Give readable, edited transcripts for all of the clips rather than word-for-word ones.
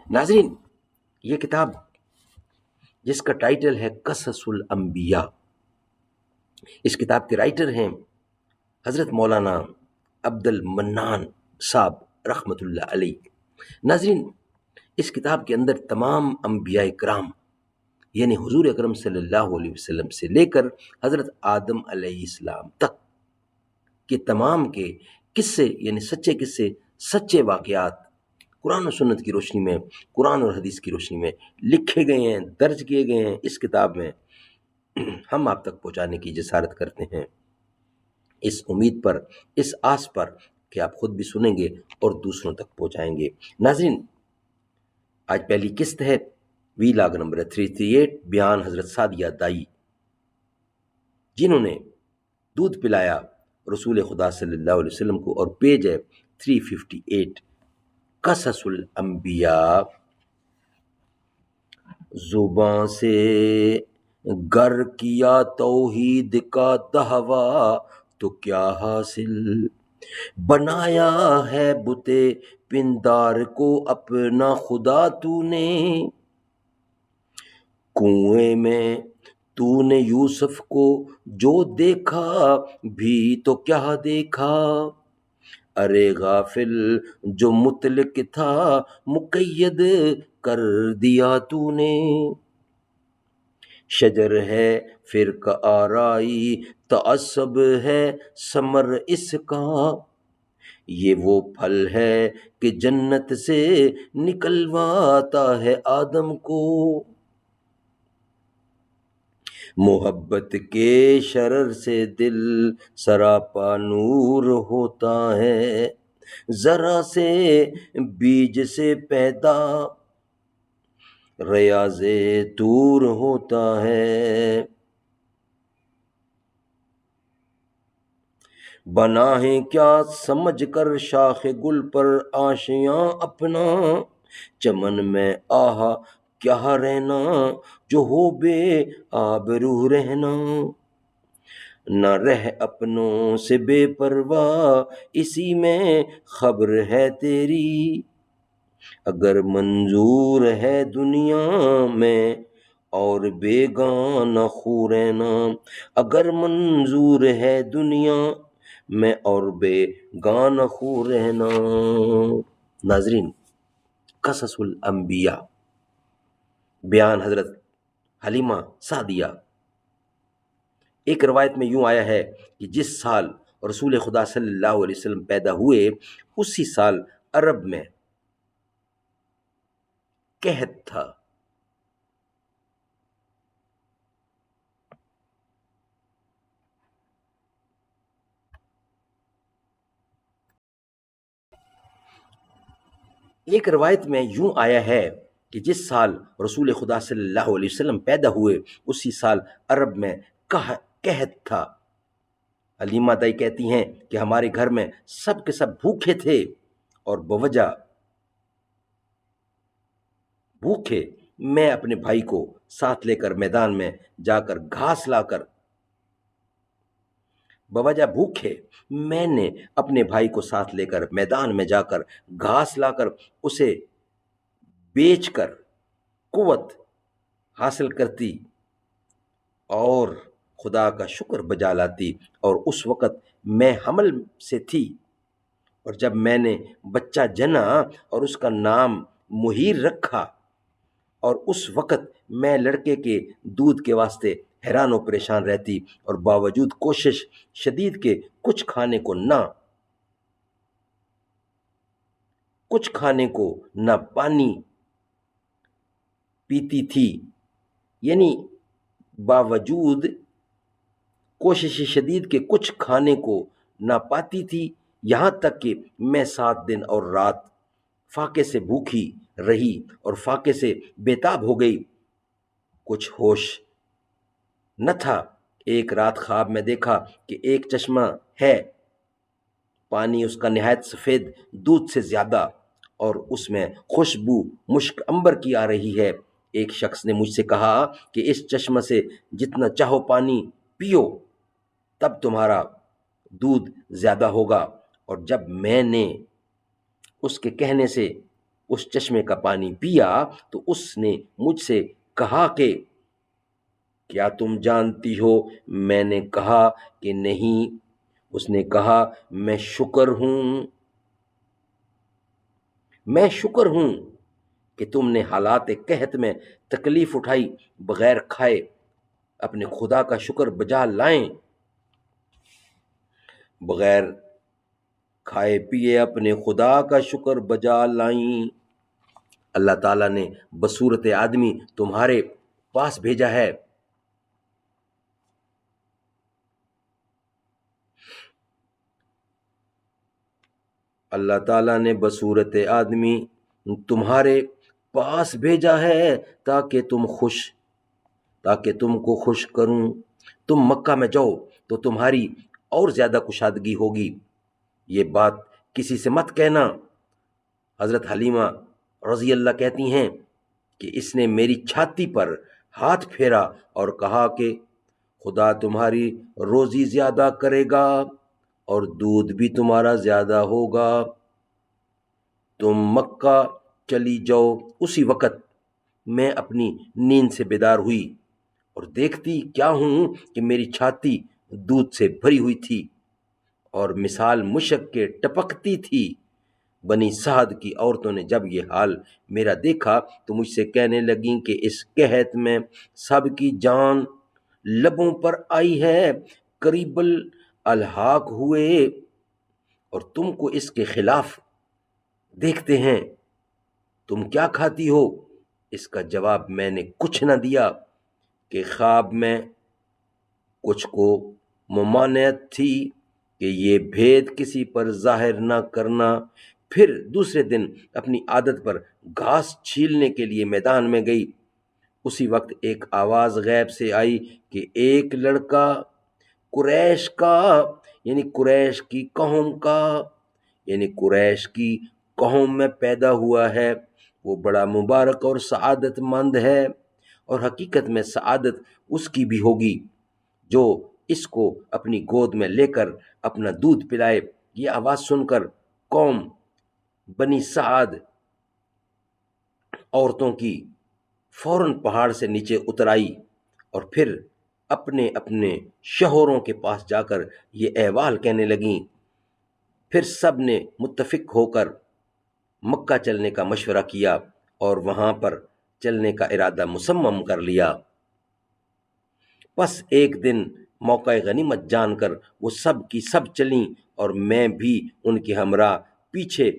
ناظرین، یہ کتاب جس کا ٹائٹل ہے قصص الانبیاء، اس کتاب کے رائٹر ہیں حضرت مولانا عبد المنان صاحب رحمۃ اللہ علیہ۔ ناظرین، اس کتاب کے اندر تمام انبیاء کرام یعنی حضور اکرم صلی اللہ علیہ وسلم سے لے کر حضرت آدم علیہ السلام تک کے تمام کے قصے یعنی سچے قصے، سچے واقعات قرآن و سنت کی روشنی میں، قرآن اور حدیث کی روشنی میں لکھے گئے ہیں، درج کیے گئے ہیں۔ اس کتاب میں ہم آپ تک پہنچانے کی جسارت کرتے ہیں، اس امید پر، اس آس پر کہ آپ خود بھی سنیں گے اور دوسروں تک پہنچائیں گے۔ ناظرین، آج پہلی قسط ہے، وی لاگ نمبر 338، بیان حضرت سعدیہ دائی، جنہوں نے دودھ پلایا رسول خدا صلی اللہ علیہ وسلم کو، اور پیج ہے 358، قصص الانبیاء۔ زباں سے گر کیا توحید کا دعویٰ تو کیا حاصل، بنایا ہے بت پندار کو اپنا خدا تو نے، کنویں میں تو نے یوسف کو جو دیکھا بھی تو کیا دیکھا، ارے غافل جو مطلق تھا مقید کر دیا تو نے، شجر ہے فرقہ آرائی تعصب ہے ثمر اس کا، یہ وہ پھل ہے کہ جنت سے نکلواتا ہے آدم کو، محبت کے شرر سے دل سراپا نور ہوتا ہے، ذرا سے بیج سے پیدا ریاض طور ہوتا ہے، بنا ہے کیا سمجھ کر شاخ گل پر آشیاں اپنا، چمن میں آہا کیا رہنا جو ہو بے آبرو رہنا، نہ رہ اپنوں سے بے پرواہ اسی میں خبر ہے تیری، اگر منظور ہے دنیا میں اور بیگانہ خو رہنا، اگر منظور ہے دنیا میں اور بیگانہ خو رہنا۔ ناظرین، قصص الانبیاء، بیان حضرت حلیمہ سعدیہ۔ ایک روایت میں یوں آیا ہے کہ جس سال رسول خدا صلی اللہ علیہ وسلم پیدا ہوئے اسی سال عرب میں قحط تھا۔ ایک روایت میں یوں آیا ہے کہ جس سال رسول خدا صلی اللہ علیہ وسلم پیدا ہوئے اسی سال عرب میں قحط تھا۔ حلیمہ دائی کہتی ہیں کہ ہمارے گھر میں سب کے سب بھوکے تھے، اور بوجہ بھوکے میں اپنے بھائی کو ساتھ لے کر میدان میں جا کر گھاس لا کر، بوجہ بھوکے میں نے اپنے بھائی کو ساتھ لے کر میدان میں جا کر گھاس لا کر اسے بیچ کر قوت حاصل کرتی اور خدا کا شکر بجا لاتی، اور اس وقت میں حمل سے تھی، اور جب میں نے بچہ جنا اور اس کا نام مہیر رکھا، اور اس وقت میں لڑکے کے دودھ کے واسطے حیران و پریشان رہتی، اور باوجود کوشش شدید کے کچھ کھانے کو نہ پانی پیتی تھی، یعنی باوجود کوشش شدید کے کچھ کھانے کو نہ پاتی تھی، یہاں تک کہ میں 7 دن اور رات فاقے سے بھوکی رہی اور فاقے سے بےتاب ہو گئی، کچھ ہوش نہ تھا۔ ایک رات خواب میں دیکھا کہ ایک چشمہ ہے، پانی اس کا نہایت سفید دودھ سے زیادہ، اور اس میں خوشبو مشک عنبر کی آ رہی ہے۔ ایک شخص نے مجھ سے کہا کہ اس چشمہ سے جتنا چاہو پانی پیو، تب تمہارا دودھ زیادہ ہوگا، اور جب میں نے اس کے کہنے سے اس چشمے کا پانی پیا تو اس نے مجھ سے کہا کہ کیا تم جانتی ہو؟ میں نے کہا کہ نہیں۔ اس نے کہا میں شکر ہوں کہ تم نے حالات قحط میں تکلیف اٹھائی، بغیر کھائے اپنے خدا کا شکر بجا لائیں، بغیر کھائے پیے اپنے خدا کا شکر بجا لائیں۔ اللہ تعالیٰ نے بصورت آدمی تمہارے پاس بھیجا ہے۔ اللہ تعالیٰ نے بصورت آدمی تمہارے پاس بھیجا ہے تاکہ تم کو خوش کروں۔ تم مکہ میں جاؤ تو تمہاری اور زیادہ کشادگی ہوگی، یہ بات کسی سے مت کہنا۔ حضرت حلیمہ رضی اللہ کہتی ہیں کہ اس نے میری چھاتی پر ہاتھ پھیرا اور کہا کہ خدا تمہاری روزی زیادہ کرے گا اور دودھ بھی تمہارا زیادہ ہوگا، تم مکہ چلی جاؤ۔ اسی وقت میں اپنی نیند سے بیدار ہوئی اور دیکھتی کیا ہوں کہ میری چھاتی دودھ سے بھری ہوئی تھی اور مثال مشک کے ٹپکتی تھی۔ بنی سعد کی عورتوں نے جب یہ حال میرا دیکھا تو مجھ سے کہنے لگیں کہ اس قحط میں سب کی جان لبوں پر آئی ہے، قریب الحاق ہوئے اور تم کو اس کے خلاف دیکھتے ہیں، تم کیا کھاتی ہو؟ اس کا جواب میں نے کچھ نہ دیا کہ خواب میں کچھ کو ممانعت تھی کہ یہ بھید کسی پر ظاہر نہ کرنا۔ پھر دوسرے دن اپنی عادت پر گھاس چھیلنے کے لیے میدان میں گئی۔ اسی وقت ایک آواز غیب سے آئی کہ ایک لڑکا قریش کا یعنی قریش کی قوم میں پیدا ہوا ہے، وہ بڑا مبارک اور سعادت مند ہے، اور حقیقت میں سعادت اس کی بھی ہوگی جو اس کو اپنی گود میں لے کر اپنا دودھ پلائے۔ یہ آواز سن کر قوم بنی سعد عورتوں کی فوراً پہاڑ سے نیچے اتر آئی اور پھر اپنے اپنے شوہروں کے پاس جا کر یہ احوال کہنے لگیں۔ پھر سب نے متفق ہو کر مکہ چلنے کا مشورہ کیا اور وہاں پر چلنے کا ارادہ مصمم کر لیا۔ پس ایک دن موقع غنیمت جان کر وہ سب کی سب چلیں اور میں بھی ان کے ہمراہ پیچھے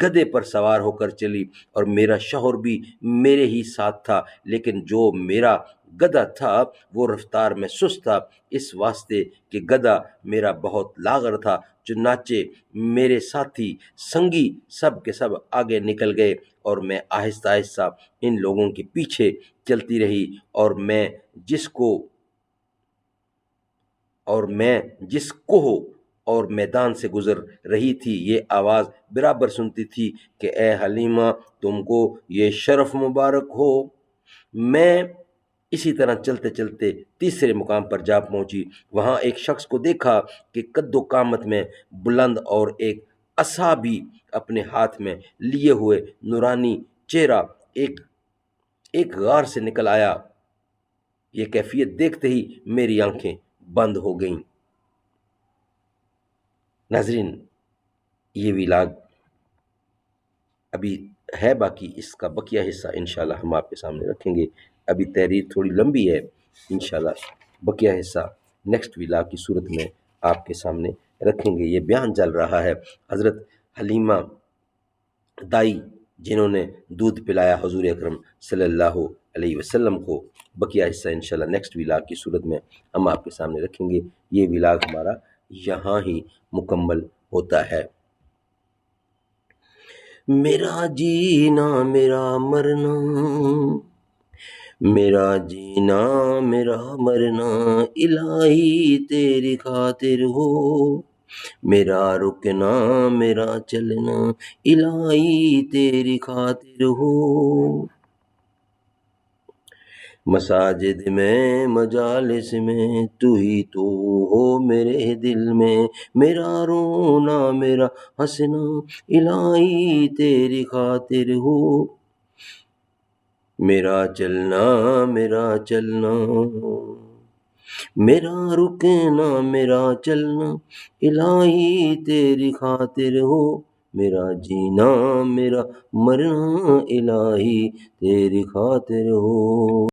گدھے پر سوار ہو کر چلی، اور میرا شوہر بھی میرے ہی ساتھ تھا، لیکن جو میرا گدھا تھا وہ رفتار میں سست تھا، اس واسطے کہ گدھا میرا بہت لاغر تھا۔ چنانچہ میرے ساتھی سنگی سب کے سب آگے نکل گئے اور میں آہستہ آہستہ ان لوگوں کے پیچھے چلتی رہی، اور میں جس کوہ اور میدان سے گزر رہی تھی یہ آواز برابر سنتی تھی کہ اے حلیمہ تم کو یہ شرف مبارک ہو۔ میں اسی طرح چلتے چلتے تیسرے مقام پر جا پہنچی، وہاں ایک شخص کو دیکھا کہ قد و قامت میں بلند اور ایک عصا بھی اپنے ہاتھ میں لیے ہوئے نورانی چہرہ ایک غار سے نکل آیا۔ یہ کیفیت دیکھتے ہی میری آنکھیں بند ہو گئیں۔ ناظرین، یہ ویلاگ ابھی ہے باقی، اس کا بقیہ حصہ انشاءاللہ ہم آپ کے سامنے رکھیں گے۔ ابھی تحریر تھوڑی لمبی ہے، انشاءاللہ بقیہ حصہ نیکسٹ ویلاگ کی صورت میں آپ کے سامنے رکھیں گے۔ یہ بیان چل رہا ہے حضرت حلیمہ دائی جنہوں نے دودھ پلایا حضور اکرم صلی اللہ علیہ وسلم کو۔ بقیہ حصہ انشاءاللہ نیکسٹ ویلاگ کی صورت میں ہم آپ کے سامنے رکھیں گے۔ یہ ویلاگ ہمارا یہاں ہی مکمل ہوتا ہے۔ میرا جینا میرا مرنا، میرا جینا میرا مرنا الہی تیری خاطر ہو، میرا رکنا میرا چلنا الہی تیری خاطر ہو۔ مساجد میں مجالس میں تو ہی تو ہو میرے دل میں، میرا رونا میرا ہنسنا الہی تیری خاطر ہو، میرا چلنا میرا رکنا میرا چلنا الہی تیری خاطر ہو، میرا جینا میرا مرنا الہی تیری خاطر ہو۔